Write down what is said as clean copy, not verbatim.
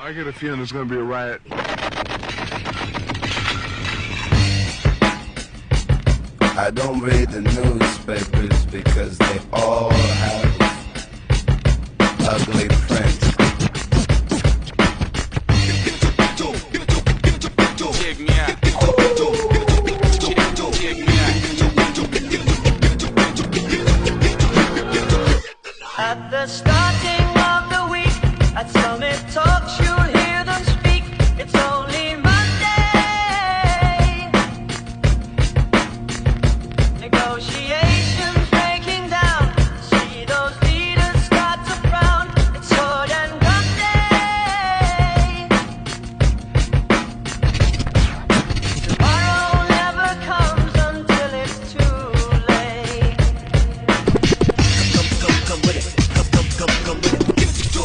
I get a feeling there's going to be a riot. I don't read the newspapers because they all have ugly